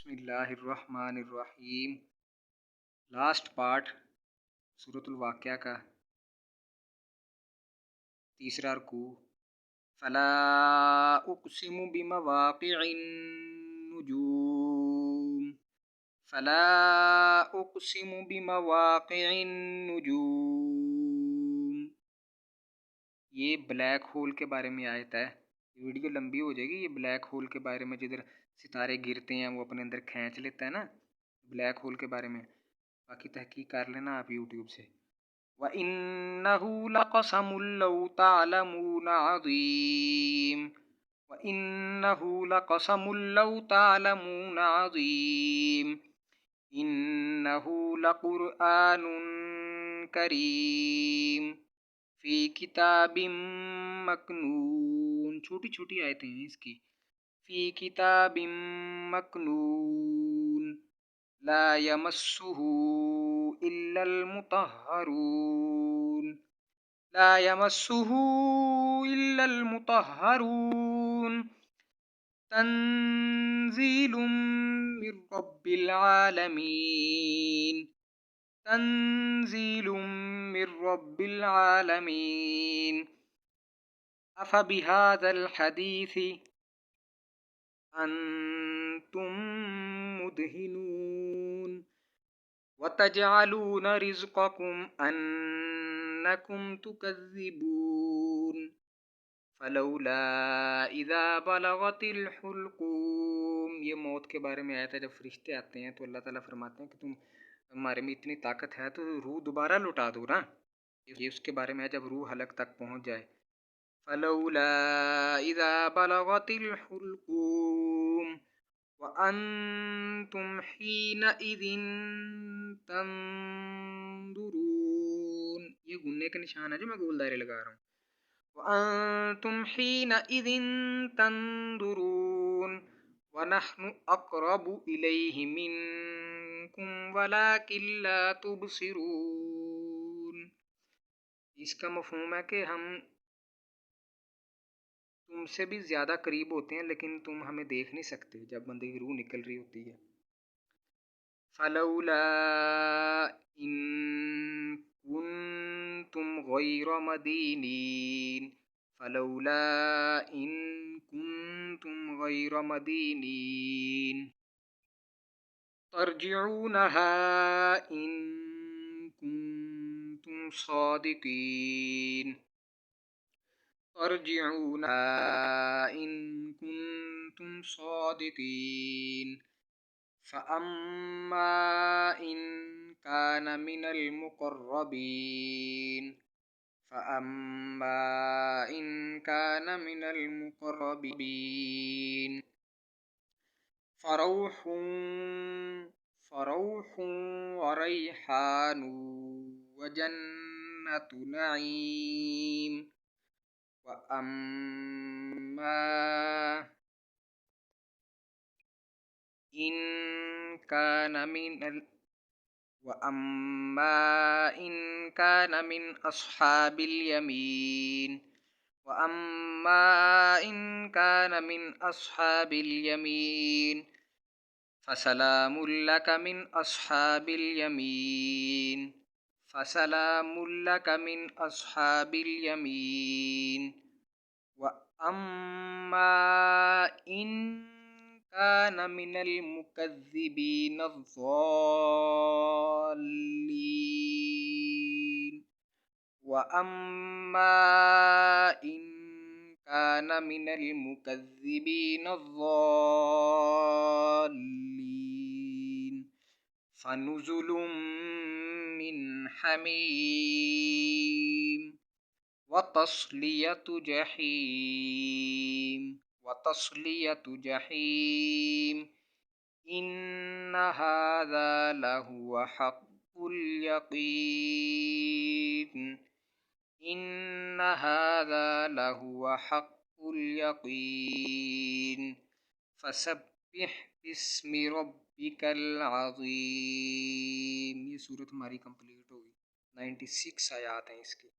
بسم اللہ الرحمن الرحیم۔ لاسٹ پارٹ سورۃ الواقعہ کا تیسرا رکوع۔ فلا اقسم بمواقع النجوم فلا اقسم بمواقع النجوم، یہ بلیک ہول کے بارے میں آیت ہے۔ ویڈیو لمبی ہو جائے گی۔ یہ بلیک ہول کے بارے میں، جدھر ستارے گرتے ہیں وہ اپنے اندر کھینچ لیتا ہے نا، بلیک ہول کے بارے میں۔ باقی تحقیق کر لینا آپ یوٹیوب سے۔ وَإِنَّهُ لَقَسَمٌ لَوْ تَعْلَمُونَ عَظِيمٌ وَإِنَّهُ لَقَسَمٌ لَوْ تَعْلَمُونَ عَظِيمٌ إِنَّهُ لَقُرْآنٌ كَرِيمٌ فی کتاب مکنون، چھوٹی چھوٹی آیتیں ہیں اس کی۔ فی کتاب مکنون لا یمسہ الا المطہرون لا یمسہ الا المطہرون تنزیل من رب العالمین تنزیل من رب العالمین افبہذا الحدیث انتم مدہنون وتجعلون رزقکم انکم تکذبون فلولا اذا بلغت الحلقوم، یہ موت کے بارے میں آیا تھا۔ جب فرشتے آتے ہیں تو اللہ تعالیٰ فرماتے ہیں کہ تمہارے میں اتنی طاقت ہے تو روح دوبارہ لوٹا دو نا۔ یہ اس کے بارے میں ہے جب روح حلق تک پہنچ جائے۔ فلولا اذا بلغت الحلقوم وانتم حینئذ تنظرون، یہ گننے کا نشان ہے جو میں گول دائرے لگا رہا ہوں۔ وانتم حینئذ تنظرون ونحن اقرب الیہ منکم ولکن لا تبصرون، اس کا مفہوم ہے کہ ہم تم سے بھی زیادہ قریب ہوتے ہیں لیکن تم ہمیں دیکھ نہیں سکتے جب بندے کی روح نکل رہی ہوتی ہے۔ فلولا ان کنتم غیر مدینین فلولا ان کنتم غیر مدینین ترجعونها ان کنتم صادقین ترجعونها ان کنتم صادقین فأما إن كان من المقربين فأما إن كان من المقربين فروح وريحان وجنة نعيم وأما إن كان من أصحاب اليمين وأما إن كان من أصحاب اليمين فسلام لك من أصحاب اليمين فسلام لك من أصحاب اليمين وأما إن كان من المكذبين الضالين وأما إن كان من المكذبين الضالين فنزل من حميم وتصلية جحيم إن هذا لهو حق اليقين إن هذا لهو حق اليقين فسبح باسم ربك العظيم۔ یہ صورت ہماری کمپلیٹ ہوگی۔ 96 آیات ہیں اس کی۔